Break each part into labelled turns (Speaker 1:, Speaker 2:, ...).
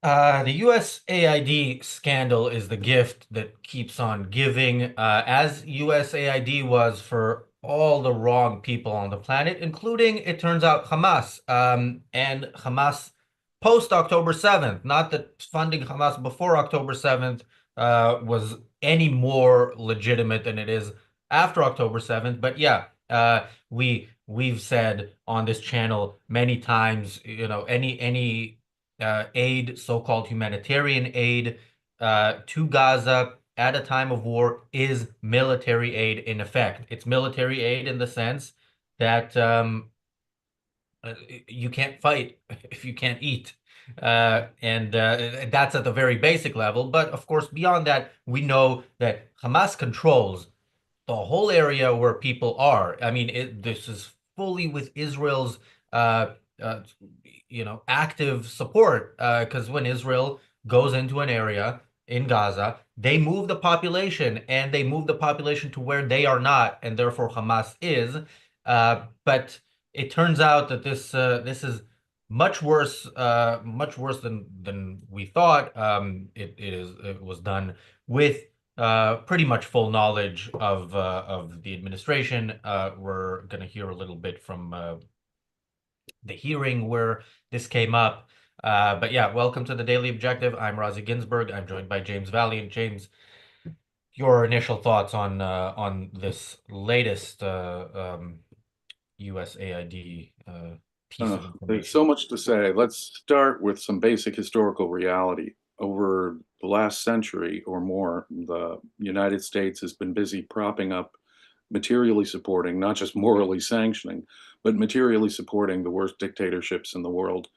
Speaker 1: The USAID scandal is the gift that keeps on giving, as USAID was for all the wrong people on the planet, including, it turns out, Hamas. And Hamas post October 7th. Not that funding Hamas before October 7th was any more legitimate than it is after October 7th. But yeah, we've said on this channel many times, any aid, so-called humanitarian aid, to Gaza at a time of war is military aid in effect. It's military aid in the sense that you can't fight if you can't eat. And that's at the very basic level. But of course, beyond that, we know that Hamas controls the whole area where people are. I mean, this is fully with Israel's, uh, uh, active support. Because when Israel goes into an area in Gaza, they move the population, and they move the population to where they are not, and therefore Hamas is. But it turns out that this is much worse than we thought. It was done with pretty much full knowledge of the administration. We're going to hear a little bit from the hearing where this came up. But yeah, welcome to the Daily Objective. I'm Razi Ginzberg. I'm joined by James Valliant. James, your initial thoughts on this latest USAID piece of
Speaker 2: There's so
Speaker 1: information.
Speaker 2: much to say. Let's start with some basic historical reality. Over the last century or more, the United States has been busy propping up, materially supporting, not just morally sanctioning, but materially supporting the worst dictatorships in the world.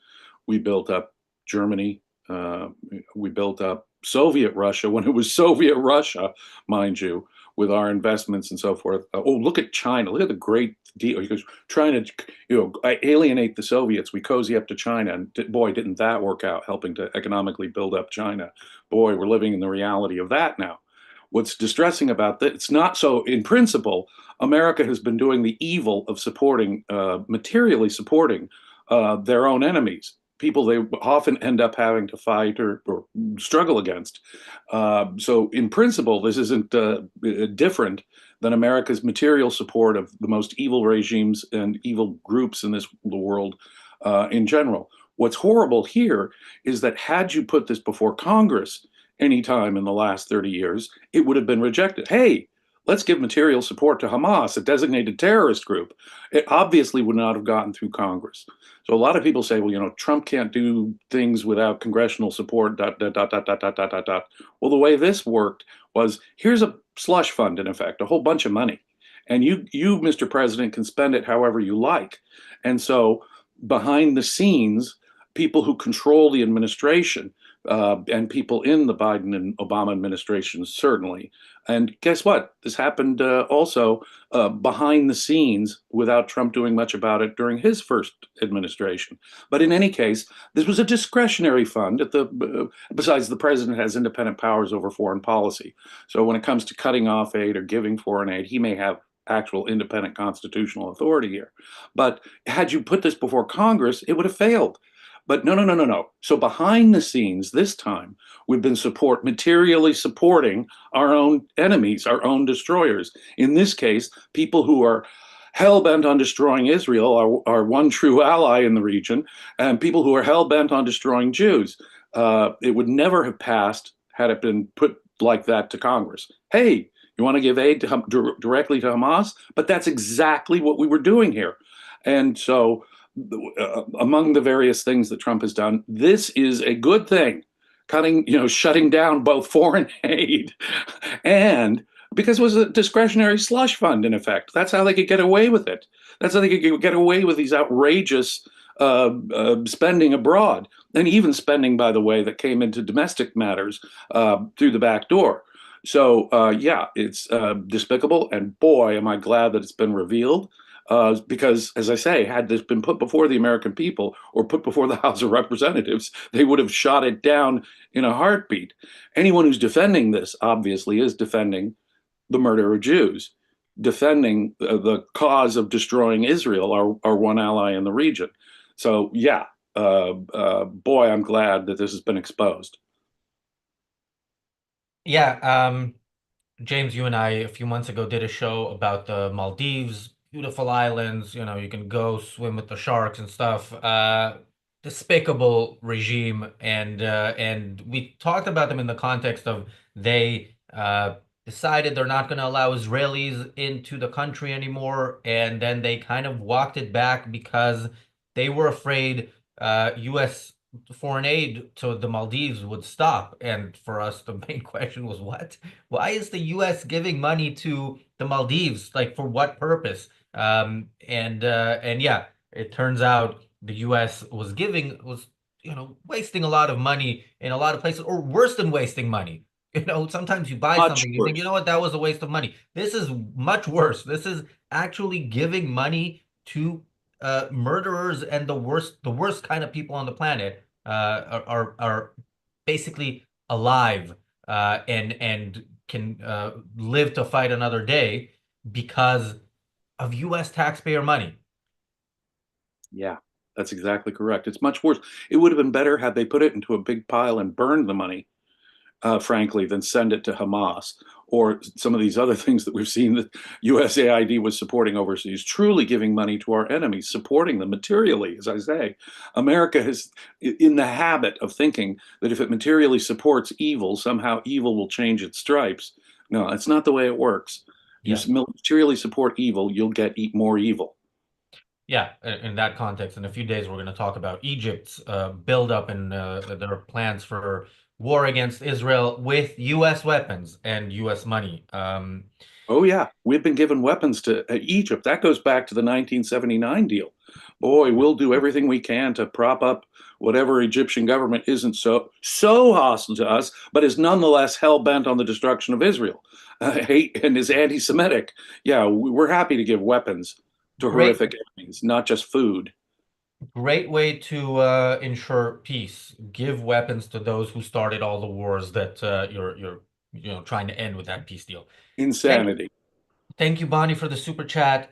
Speaker 2: We built up Germany. Uh, we built up Soviet Russia when it was Soviet Russia, mind you, with our investments and so forth. Oh, look at China. Look at the great deal. Because trying to, alienate the Soviets, we cozy up to China, and boy, didn't that work out, helping to economically build up China. Boy, we're living in the reality of that now. What's distressing about that, it's not so in principle. America has been doing the evil of supporting, materially supporting their own enemies, people they often end up having to fight or struggle against. So, in principle, this isn't different than America's material support of the most evil regimes and evil groups in the world in general. What's horrible here is that had you put this before Congress any time in the last 30 years, it would have been rejected. Hey, let's give material support to Hamas, a designated terrorist group. It obviously would not have gotten through Congress. So a lot of people say, well, Trump can't do things without congressional support, dot, dot, dot, dot, dot, dot, dot, dot, dot. Well, the way this worked was here's a slush fund, in effect, a whole bunch of money. And you, Mr. President, can spend it however you like. And so behind the scenes, people who control the administration, and people in the Biden and Obama administrations, certainly. And guess what? This happened also behind the scenes without Trump doing much about it during his first administration. But in any case, this was a discretionary fund. Besides, the president has independent powers over foreign policy. So when it comes to cutting off aid or giving foreign aid, he may have actual independent constitutional authority here. But had you put this before Congress, it would have failed. But no, no, no, no, no. So behind the scenes, this time, we've been materially supporting our own enemies, our own destroyers. In this case, people who are hell bent on destroying Israel, our one true ally in the region, and people who are hell bent on destroying Jews. It would never have passed had it been put like that to Congress. Hey, you want to give aid directly to Hamas? But that's exactly what we were doing here. And so among the various things that Trump has done, this is a good thing. Shutting down both foreign aid and because it was a discretionary slush fund, in effect. That's how they could get away with it. That's how they could get away with these outrageous spending abroad, and even spending, by the way, that came into domestic matters through the back door. So, yeah, it's despicable. And boy, am I glad that it's been revealed. Because, as I say, had this been put before the American people or put before the House of Representatives, they would have shot it down in a heartbeat. Anyone who's defending this, obviously, is defending the murder of Jews, defending the cause of destroying Israel, our one ally in the region. So, yeah, boy, I'm glad that this has been exposed.
Speaker 1: Yeah, James, you and I a few months ago did a show about the Maldives, beautiful islands, you can go swim with the sharks and stuff. Despicable regime, and we talked about them in the context of they decided they're not going to allow Israelis into the country anymore, and then they kind of walked it back because they were afraid US foreign aid to the Maldives would stop. And for us, the main question was what? Why is the US giving money to the Maldives? Like for what purpose? And yeah, it turns out the US was wasting a lot of money in a lot of places, or worse than wasting money. Sometimes you buy
Speaker 2: Much
Speaker 1: something, you think, you know
Speaker 2: worse.
Speaker 1: what, that was a waste of money. This is much worse. This is actually giving money to murderers and the worst kind of people on the planet are basically alive and can live to fight another day because of U.S. taxpayer money.
Speaker 2: Yeah, that's exactly correct. It's much worse. It would have been better had they put it into a big pile and burned the money, frankly, than send it to Hamas or some of these other things that we've seen that USAID was supporting overseas, truly giving money to our enemies, supporting them materially, as I say. America is in the habit of thinking that if it materially supports evil, somehow evil will change its stripes. No, that's not the way it works. You
Speaker 1: Yeah.
Speaker 2: materially support evil, you'll get more evil.
Speaker 1: Yeah, in that context, in a few days, we're going to talk about Egypt's buildup and their plans for war against Israel with U.S. weapons and U.S. money.
Speaker 2: Oh, yeah. We've been giving weapons to Egypt. That goes back to the 1979 deal. Boy, we'll do everything we can to prop up whatever Egyptian government isn't so hostile to us, but is nonetheless hell bent on the destruction of Israel, hate and is anti-Semitic. Yeah, we're happy to give weapons to
Speaker 1: Great,
Speaker 2: horrific enemies, not just food.
Speaker 1: great way to ensure peace. Give weapons to those who started all the wars that you're trying to end with that peace deal. Thank
Speaker 2: Insanity.
Speaker 1: Thank you, Bonnie, for the super chat.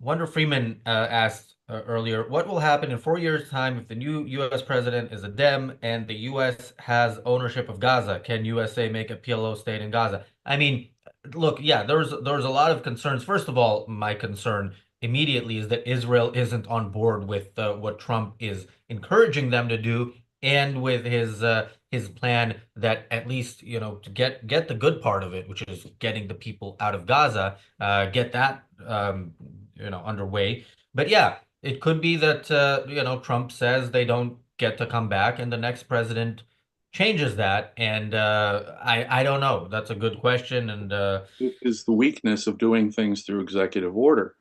Speaker 1: Wonder Freeman asked earlier, what will happen in 4 years' time if the new U.S. president is a Dem and the U.S. has ownership of Gaza? Can USA make a PLO state in Gaza? I mean, look, yeah, there's a lot of concerns. First of all, my concern immediately is that Israel isn't on board with what Trump is encouraging them to do, and with his plan that at least to get the good part of it, which is getting the people out of Gaza, get that underway. But yeah, it could be that Trump says they don't get to come back, and the next president changes that, and I don't know. That's a good question, and
Speaker 2: It is the weakness of doing things through executive order.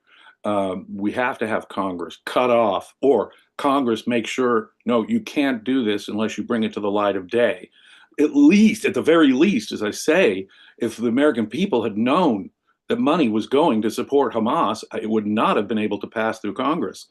Speaker 2: We have to have Congress cut off, or Congress make sure, no, you can't do this unless you bring it to the light of day. At least, at the very least, as I say, if the American people had known that money was going to support Hamas, it would not have been able to pass through Congress.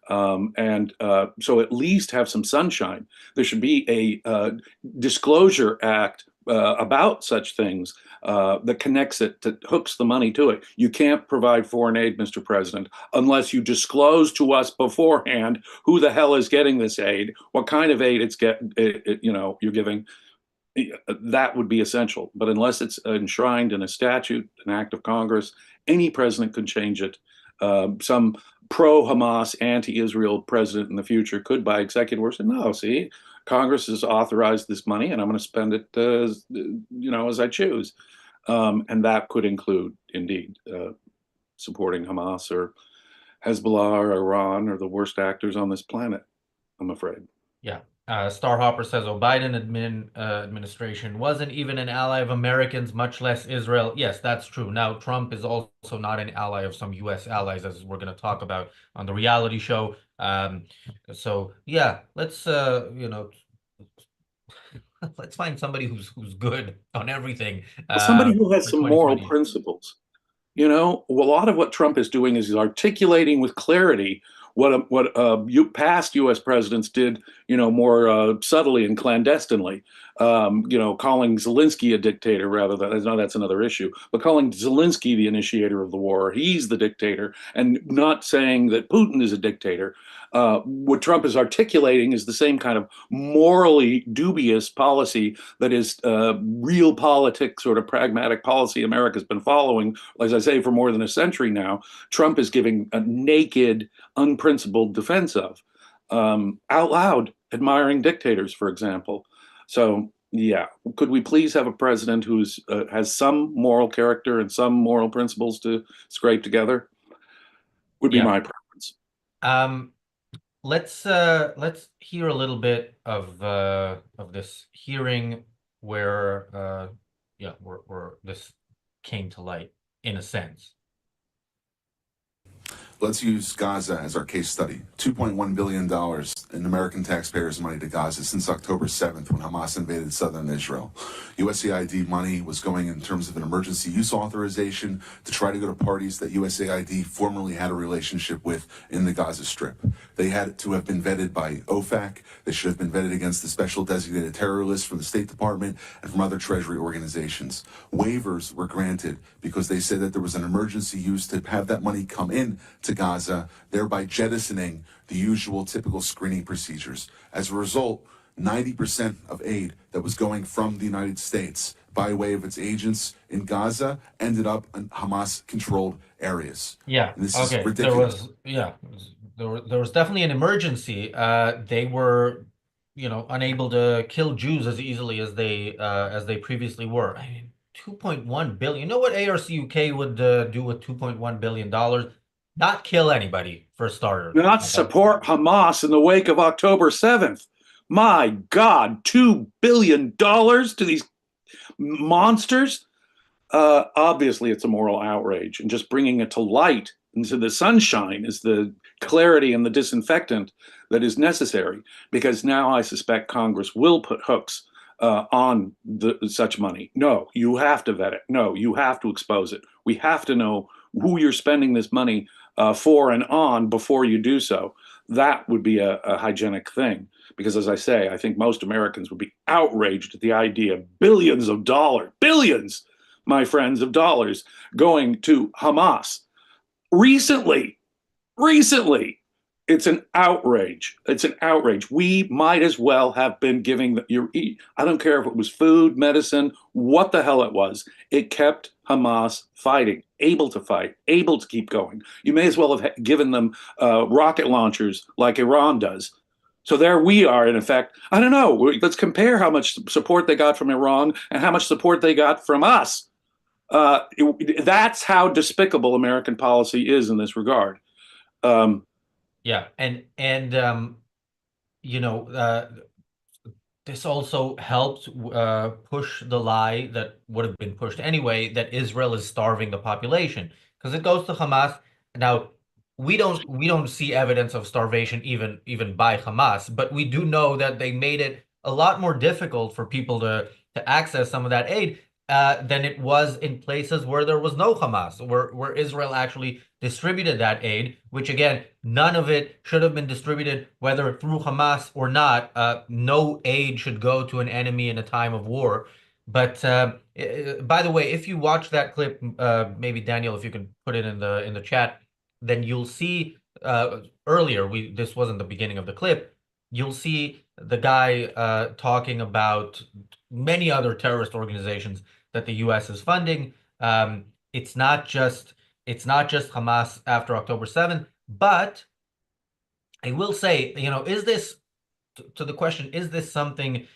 Speaker 2: And so at least have some sunshine. There should be a disclosure act about such things that connects it, that hooks the money to it. You can't provide foreign aid, Mr. President, unless you disclose to us beforehand who the hell is getting this aid, what kind of aid you're giving. That would be essential. But unless it's enshrined in a statute, an act of Congress, any president could change it. Some pro-Hamas, anti-Israel president in the future could, by executive order, say, no, see, Congress has authorized this money, and I'm going to spend it, as I choose. And that could include, indeed, supporting Hamas or Hezbollah or Iran or the worst actors on this planet, I'm afraid.
Speaker 1: yeah. Starhopper says, "Oh, Biden administration wasn't even an ally of Americans, much less Israel." Yes, that's true. Now, Trump is also not an ally of some U.S. allies, as we're going to talk about on the reality show. So yeah, let's let's find somebody who's good on everything
Speaker 2: Well, somebody who has
Speaker 1: for
Speaker 2: some moral
Speaker 1: 2020.
Speaker 2: principles. A lot of what Trump is doing is he's articulating with clarity what past U.S. presidents did, more subtly and clandestinely. Calling Zelensky a dictator rather than, I know that's another issue, but calling Zelensky the initiator of the war, he's the dictator, and not saying that Putin is a dictator. What Trump is articulating is the same kind of morally dubious policy that is real politics, sort of pragmatic policy America's been following, as I say, for more than a century now. Trump is giving a naked, unprincipled defense of, out loud, admiring dictators, for example. So, yeah, could we please have a president who's has some moral character and some moral principles to scrape together? Would be
Speaker 1: Yeah.
Speaker 2: my preference.
Speaker 1: Um, let's hear a little bit of this hearing where yeah, where this came to light in a sense.
Speaker 3: Let's use Gaza as our case study. $2.1 billion in American taxpayers' money to Gaza since October 7th when Hamas invaded southern Israel. USAID money was going in terms of an emergency use authorization to try to go to parties that USAID formerly had a relationship with in the Gaza Strip. They had to have been vetted by OFAC. They should have been vetted against the special designated terror list from the State Department and from other Treasury organizations. Waivers were granted because they said that there was an emergency use to have that money come in to Gaza, thereby jettisoning the usual typical screening procedures. As a result, 90% of aid that was going from the United States by way of its agents in Gaza ended up in Hamas-controlled areas.
Speaker 1: Yeah.
Speaker 3: And this
Speaker 1: Okay.
Speaker 3: is ridiculous.
Speaker 1: There was definitely an emergency. They were, unable to kill Jews as easily as they previously were. I mean, 2.1 billion. You know what ARCUK would do with $2.1 billion? Not kill anybody, for starters.
Speaker 2: Not support Hamas in the wake of October 7th. My God, $2 billion to these monsters? Obviously, it's a moral outrage, and just bringing it to light into the sunshine is the clarity and the disinfectant that is necessary, because now I suspect Congress will put hooks on such money. No, you have to vet it. No, you have to expose it. We have to know who you're spending this money for and on before you do so. That would be a hygienic thing. Because as I say, I think most Americans would be outraged at the idea of billions of dollars, billions, my friends, of dollars going to Hamas. Recently, it's an outrage. It's an outrage. We might as well have been giving I don't care if it was food, medicine, what the hell it was. It kept Hamas fighting, able to fight, able to keep going. You may as well have given them rocket launchers like Iran does. So there we are, in effect. I don't know. Let's compare how much support they got from Iran and how much support they got from us. That's how despicable American policy is in this regard.
Speaker 1: Yeah, and this also helped push the lie that would have been pushed anyway, that Israel is starving the population, because it goes to Hamas. Now, we don't see evidence of starvation even by Hamas, but we do know that they made it a lot more difficult for people to access some of that aid than it was in places where there was no Hamas, where Israel actually distributed that aid, which again, none of it should have been distributed, whether through Hamas or not. No aid should go to an enemy in a time of war. But by the way, if you watch that clip, maybe Daniel, if you can put it in the chat, then you'll see earlier, this wasn't the beginning of the clip, you'll see the guy talking about many other terrorist organizations that the U.S. is funding. It's not just Hamas after October 7th, but I will say, is this, to the question, is this something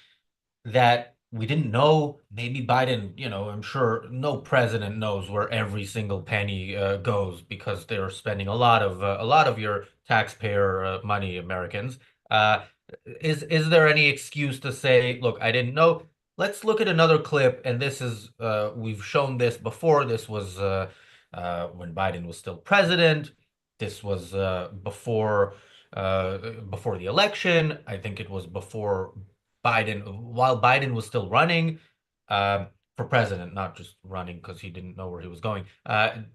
Speaker 1: that we didn't know? Maybe Biden, I'm sure no president knows where every single penny goes, because they're spending a lot of your taxpayer money, Americans. Is there any excuse to say, look, I didn't know? Let's look at another clip, and this is we've shown this before. This was when Biden was still president. This was before the election. I think it was before Biden, while Biden was still running for president, not just running because he didn't know where he was going.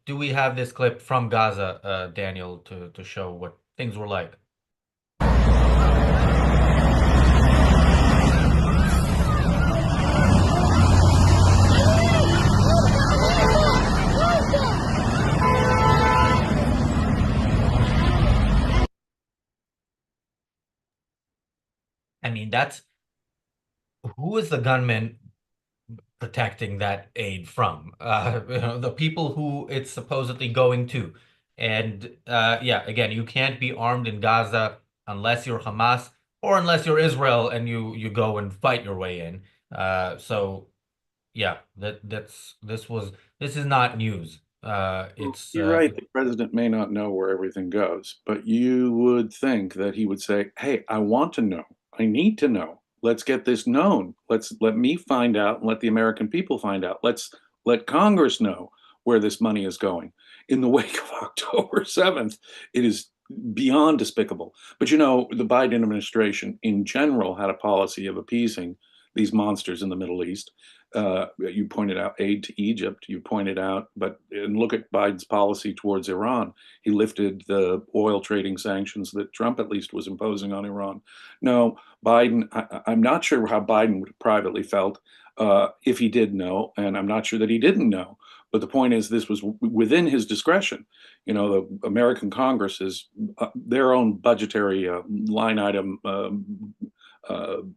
Speaker 1: Do we have this clip from Gaza, Daniel, to show what things were like? mean, that's who is the gunman protecting that aid from? The people who it's supposedly going to. And yeah, again, you can't be armed in Gaza unless you're Hamas or unless you're Israel and you go and fight your way in. So yeah, this is not news. It's
Speaker 2: You're right. The president may not know where everything goes, but you would think that he would say, "Hey, I want to know. I need to know. Let's get this known. Let me find out and let the American people find out. Let's let Congress know where this money is going." In the wake of October 7th, it is beyond despicable. But the Biden administration in general had a policy of appeasing these monsters in the Middle East. You pointed out aid to Egypt. You pointed out, and look at Biden's policy towards Iran. He lifted the oil trading sanctions that Trump at least was imposing on Iran. No, Biden, I'm not sure how Biden would have privately felt if he did know, and I'm not sure that he didn't know. But the point is, this was within his discretion. The American Congress is their own budgetary line item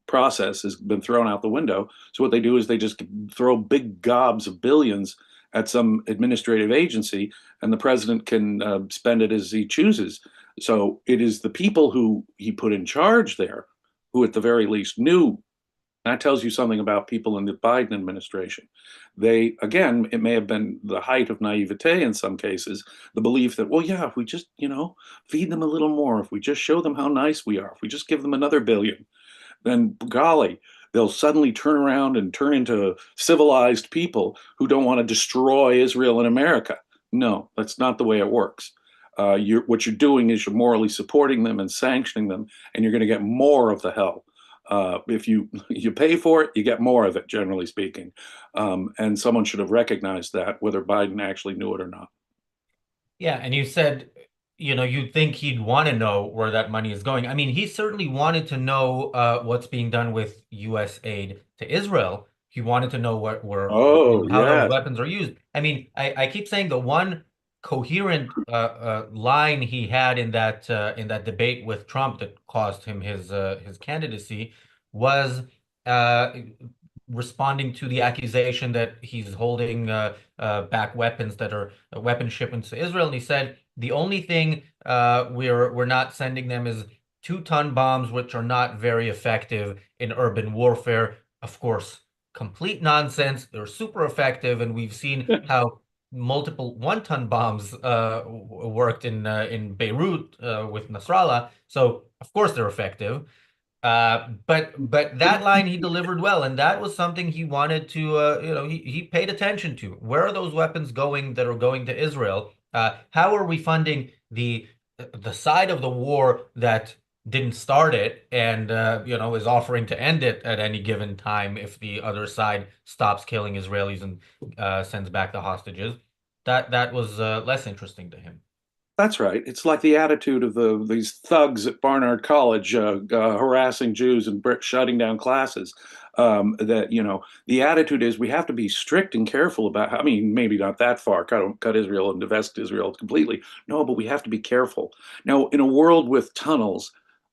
Speaker 2: process has been thrown out the window. So what they do is they just throw big gobs of billions at some administrative agency, and the president can spend it as he chooses. So it is the people who he put in charge there who, at the very least, knew. That tells you something about people in the Biden administration. They, again, it may have been the height of naivete in some cases, the belief that, well, yeah, if we just, feed them a little more, if we just show them how nice we are, if we just give them another billion, then golly, they'll suddenly turn around and turn into civilized people who don't want to destroy Israel and America. No, that's not the way it works. What you're doing is you're morally supporting them and sanctioning them, and you're going to get more of the hell. If you pay for it, you get more of it, generally speaking. And someone should have recognized that, whether Biden actually knew it or not.
Speaker 1: Yeah, and you said, you'd think he'd want to know where that money is going. I mean, he certainly wanted to know what's being done with U.S. aid to Israel. He wanted to know
Speaker 2: Oh,
Speaker 1: how those
Speaker 2: yes.
Speaker 1: weapons are used. I mean, I keep saying the one coherent line he had in that debate with Trump that cost him his candidacy was uh, responding to the accusation that he's holding back weapons that are weapon shipments to Israel. And he said the only thing we're not sending them is 2-ton bombs, which are not very effective in urban warfare. Of course, complete nonsense. They're super effective, and we've seen how multiple 1-ton bombs worked in Beirut with Nasrallah. So of course they're effective. But that line he delivered well, and that was something he wanted to, he paid attention to. Where are those weapons going that are going to Israel? How are we funding the side of the war that didn't start it and is offering to end it at any given time if the other side stops killing Israelis and sends back the hostages? That was less interesting to him.
Speaker 2: That's right. It's like the attitude of these thugs at Barnard College harassing Jews and shutting down classes. The attitude is we have to be strict and careful about. I mean, maybe not that far, cut Israel and divest Israel completely. No, but we have to be careful. Now, in a world with tunnels,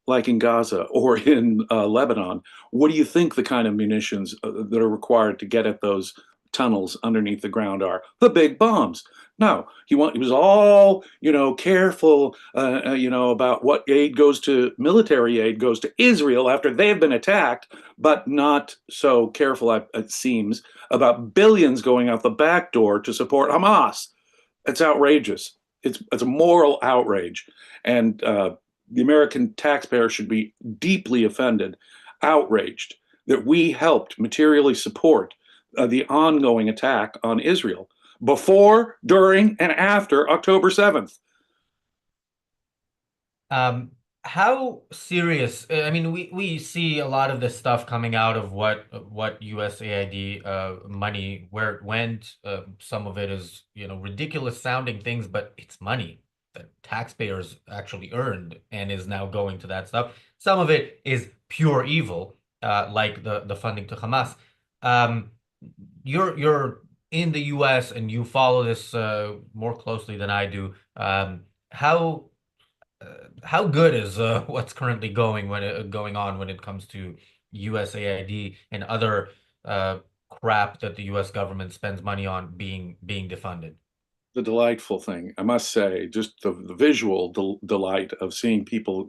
Speaker 2: like in Gaza or in Lebanon, what do you think the kind of munitions that are required to get at those tunnels underneath the ground are? The big bombs. No, he was all careful, about what military aid goes to Israel after they've been attacked, but not so careful, it seems, about billions going out the back door to support Hamas. It's outrageous. It's a moral outrage, and the American taxpayer should be deeply offended, outraged that we helped materially support the ongoing attack on Israel before, during, and after October 7th.
Speaker 1: Um, how serious? I mean, we see a lot of this stuff coming out of what USAID money, where it went. Some of it is, ridiculous sounding things, but it's money that taxpayers actually earned and is now going to that stuff. Some of it is pure evil, like the funding to Hamas. Um, you're in the US and you follow this more closely than I do. How how good is what's currently going on when it comes to USAID and other crap that the U.S. government spends money on being defunded?
Speaker 2: The delightful thing, I must say, just the visual delight of seeing people.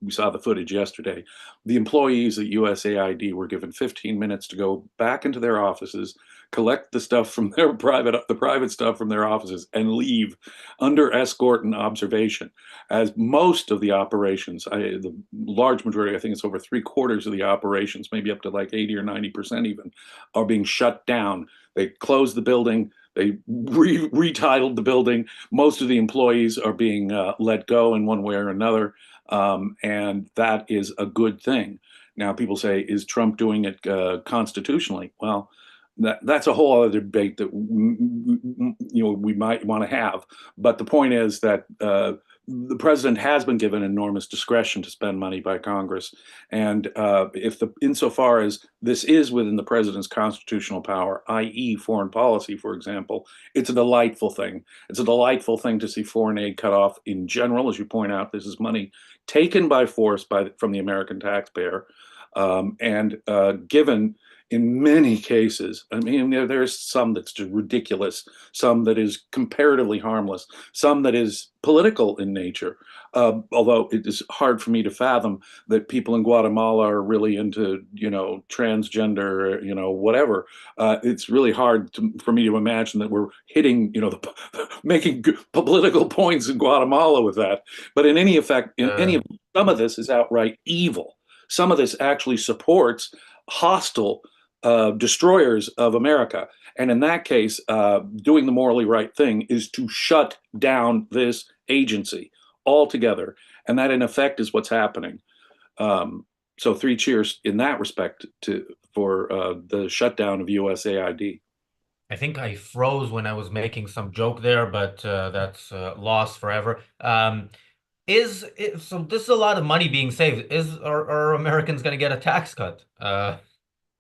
Speaker 2: We saw the footage yesterday. The employees at USAID were given 15 minutes to go back into their offices, collect the stuff from the private stuff from their offices, and leave under escort and observation. As most of the operations, the large majority, I think it's over three-quarters of the operations, maybe up to like 80 or 90% even, are being shut down. They close the building. They retitled the building. Most of the employees are being let go in one way or another, and that is a good thing. Now, people say, is Trump doing it constitutionally? Well, that's a whole other debate that we might want to have. But the point is that the president has been given enormous discretion to spend money by Congress, and insofar as this is within the president's constitutional power, i.e., foreign policy, for example, it's a delightful thing. It's a delightful thing to see foreign aid cut off in general. As you point out, this is money taken by force from the American taxpayer, and given in many cases. I mean, there's some that's just ridiculous, some that is comparatively harmless, some that is political in nature. Although it is hard for me to fathom that people in Guatemala are really into, transgender, whatever. It's really hard for me to imagine that we're hitting, making political points in Guatemala with that. But in any effect, some of this is outright evil. Some of this actually supports hostile destroyers of America. And in that case, doing the morally right thing is to shut down this agency altogether. And that, in effect, is what's happening. So three cheers in that respect for the shutdown of USAID.
Speaker 1: I think I froze when I was making some joke there, but that's lost forever. So this is a lot of money being saved. Are Americans going to get a tax cut?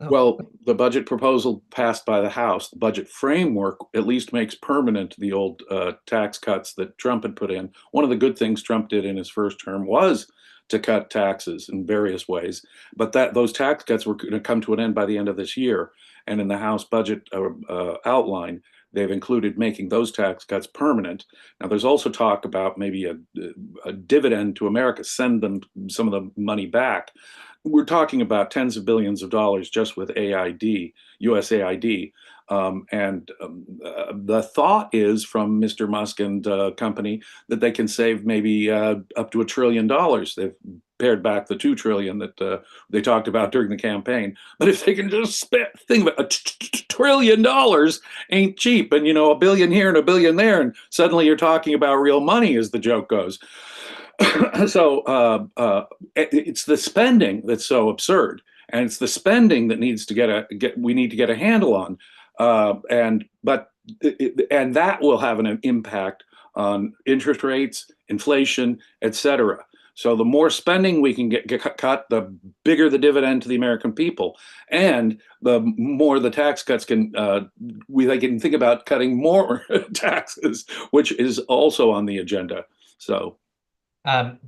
Speaker 2: Well, the budget proposal passed by the House, the budget framework, at least makes permanent the old tax cuts that Trump had put in. One of the good things Trump did in his first term was to cut taxes in various ways, but those tax cuts were going to come to an end by the end of this year. And in the House budget outline, they've included making those tax cuts permanent. Now, there's also talk about maybe a dividend to America, send them some of the money back. We're talking about tens of billions of dollars just with AID, USAID. The thought is from Mr. Musk and company that they can save maybe up to $1 trillion. They've pared back the 2 trillion that they talked about during the campaign. But if they can just think about $1 trillion ain't cheap, and a billion here and a billion there, and suddenly you're talking about real money, as the joke goes. So it's the spending that's so absurd, and it's the spending that needs to we need to get a handle on, and that will have an impact on interest rates, inflation, etc. So the more spending we can get cut, the bigger the dividend to the American people, and the more the tax cuts they can think about cutting more taxes, which is also on the agenda. So.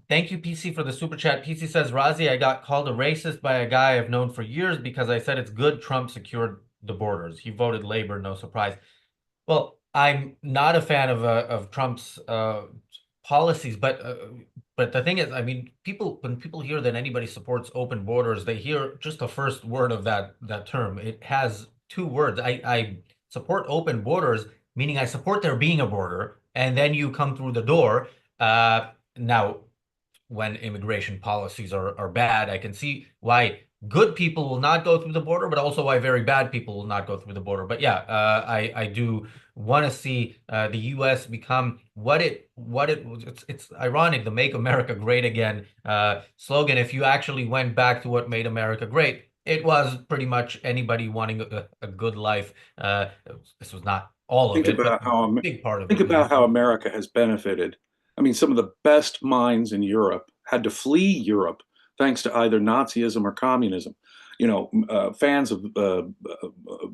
Speaker 1: Thank you, PC, for the super chat. PC says, Razi, I got called a racist by a guy I've known for years because I said it's good Trump secured the borders. He voted Labor, no surprise. Well, I'm not a fan of Trump's policies, but the thing is, I mean, when people hear that anybody supports open borders, they hear just the first word of that term. It has two words. I support open borders, meaning I support there being a border, and then you come through the door. Now, when immigration policies are bad, I can see why good people will not go through the border, but also why very bad people will not go through the border. But yeah, I do want to see the U.S. become what it it's ironic, the "Make America Great Again" slogan. If you actually went back to what made America great, it was pretty much anybody wanting a good life. This was not all of it, but a big part of it.
Speaker 2: Think about how America has benefited. I mean, some of the best minds in Europe had to flee Europe thanks to either Nazism or communism. Fans of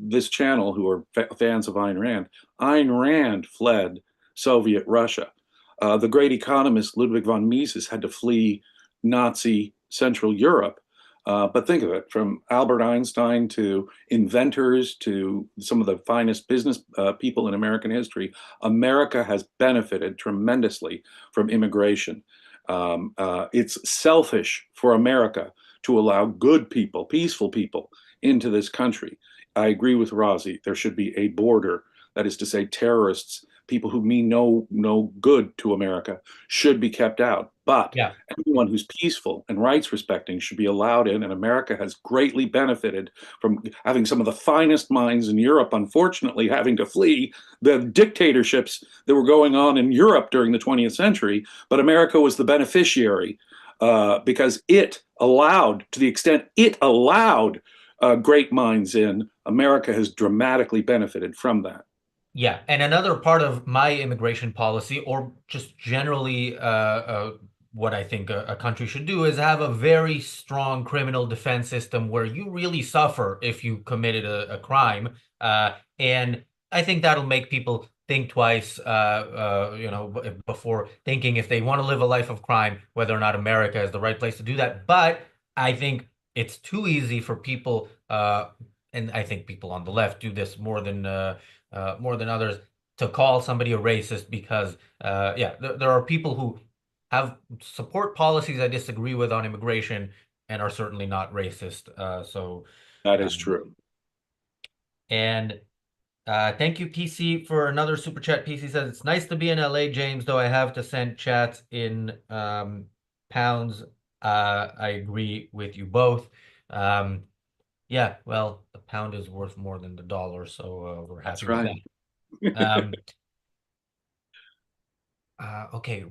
Speaker 2: this channel who are fans of Ayn Rand fled Soviet Russia. The great economist Ludwig von Mises had to flee Nazi Central Europe. But think of it, from Albert Einstein to inventors to some of the finest business people in American history, America has benefited tremendously from immigration. It's selfish for America to allow good people, peaceful people, into this country. I agree with Razi. There should be a border. That is to say, terrorists, people who mean no good to America, should be kept out. But
Speaker 1: Yeah.
Speaker 2: anyone who's peaceful and rights respecting should be allowed in, and America has greatly benefited from having some of the finest minds in Europe, unfortunately, having to flee the dictatorships that were going on in Europe during the 20th century. But America was the beneficiary because it allowed, to the extent it allowed great minds in, America has dramatically benefited from that.
Speaker 1: Yeah, and another part of my immigration policy, or just generally what I think a country should do, is have a very strong criminal defense system where you really suffer if you committed a crime. And I think that'll make people think twice, before thinking if they want to live a life of crime, whether or not America is the right place to do that. But I think it's too easy for people, and I think people on the left do this more than others, to call somebody a racist because, there are people who have support policies I disagree with on immigration and are certainly not racist.
Speaker 2: That is
Speaker 1: Um,
Speaker 2: true.
Speaker 1: and Thank you, PC, for another super chat. PC says, it's nice to be in LA, James, though I have to send chats in pounds. I agree with you both. Yeah, well, the pound is worth more than the dollar, so we're
Speaker 2: That's
Speaker 1: happy with
Speaker 2: right.
Speaker 1: that. Um, okay,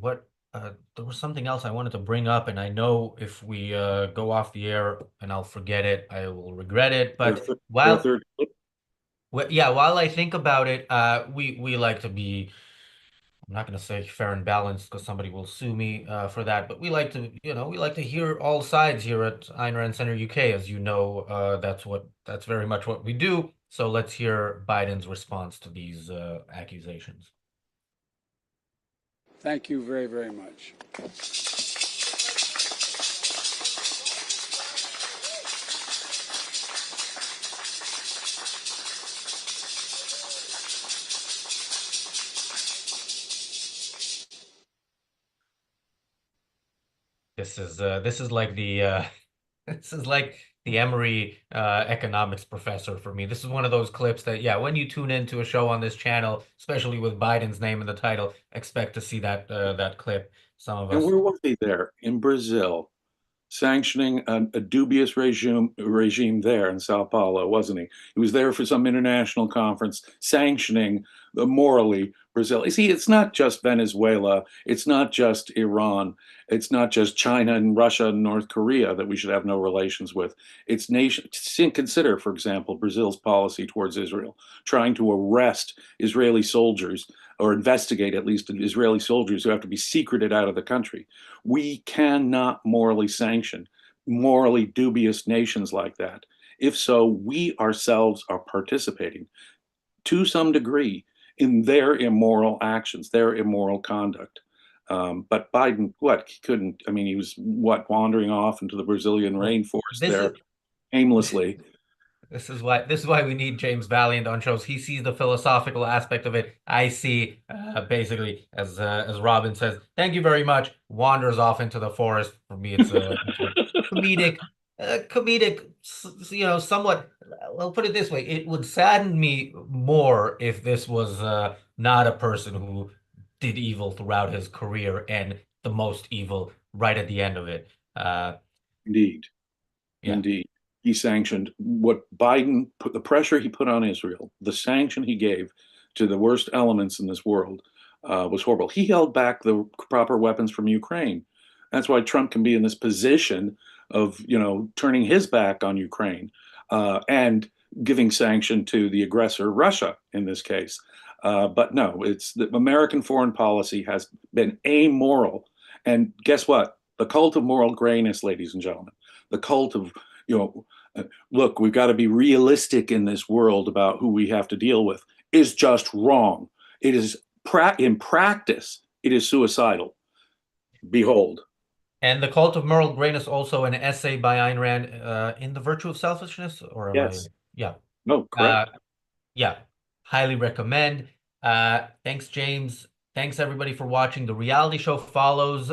Speaker 1: there was something else I wanted to bring up, and I know if we go off the air and I'll forget it, I will regret it.
Speaker 2: Your,
Speaker 1: But
Speaker 2: your third clip.
Speaker 1: yeah, while I think about it, we like to be, I'm not going to say fair and balanced because somebody will sue me for that, but we like to, we like to hear all sides here at Ayn Rand Center UK. As you know, that's very much what we do. So let's hear Biden's response to these accusations.
Speaker 4: Thank you very, very much.
Speaker 1: This is like the this is like the Emory economics professor for me. This is one of those clips that, yeah, when you tune into a show on this channel, especially with Biden's name in the title, expect to see that clip. Some of
Speaker 2: And
Speaker 1: us.
Speaker 2: where was he there? In Brazil, sanctioning a dubious regime there in Sao Paulo, wasn't he? He was there for some international conference sanctioning morally Brazil. You see, it's not just Venezuela, it's not just Iran, it's not just China and Russia and North Korea that we should have no relations with. It's nations. Consider, for example, Brazil's policy towards Israel, trying to arrest Israeli soldiers or investigate at least Israeli soldiers who have to be secreted out of the country. We cannot morally sanction morally dubious nations like that. If so, we ourselves are participating to some degree in their immoral actions, their immoral conduct. But Biden, what, he couldn't, I mean, he was, what, wandering off into the Brazilian
Speaker 1: Well,
Speaker 2: rainforest
Speaker 1: this is
Speaker 2: there aimlessly.
Speaker 1: this is why we need James Valliant on shows. He sees the philosophical aspect of it. I see, basically, as Robin says, thank you very much. Wanders off into the forest. For me, it's a comedic, somewhat. I'll put it this way: it would sadden me more if this was not a person who did evil throughout his career and the most evil right at the end of it.
Speaker 2: Indeed.
Speaker 1: Yeah.
Speaker 2: Indeed. He sanctioned what Biden put, the pressure he put on Israel, the sanction he gave to the worst elements in this world was horrible. He held back the proper weapons from Ukraine. That's why Trump can be in this position of, turning his back on Ukraine and giving sanction to the aggressor, Russia, in this case. But no, it's the American foreign policy has been amoral. And guess what? The cult of moral grayness, ladies and gentlemen, the cult of, you know, look, we've got to be realistic in this world about who we have to deal with, is just wrong. It is in practice, it is suicidal. Behold.
Speaker 1: And The Cult of Moral Grain is also an essay by Ayn Rand in The Virtue of Selfishness, or am I?
Speaker 2: Yes.
Speaker 1: Yeah.
Speaker 2: No, correct.
Speaker 1: Yeah. Highly recommend. Thanks, James. Thanks, everybody, for watching. The reality show follows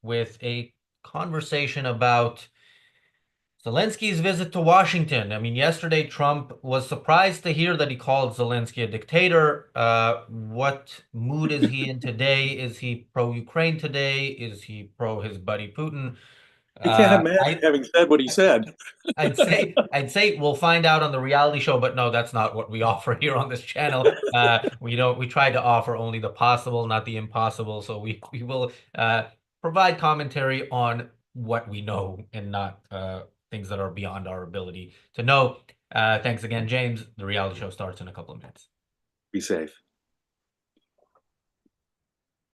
Speaker 1: with a conversation about Zelensky's visit to Washington. I mean, yesterday Trump was surprised to hear that he called Zelensky a dictator. What mood is he in today? Is he pro-Ukraine today? Is he pro his buddy Putin?
Speaker 2: I can't imagine
Speaker 1: I
Speaker 2: having said what he said.
Speaker 1: I'd say we'll find out on the reality show, but no, that's not what we offer here on this channel. We try to offer only the possible, not the impossible. So we will provide commentary on what we know and not things that are beyond our ability to know. Thanks again, James. The reality show starts in a couple of minutes.
Speaker 2: Be safe.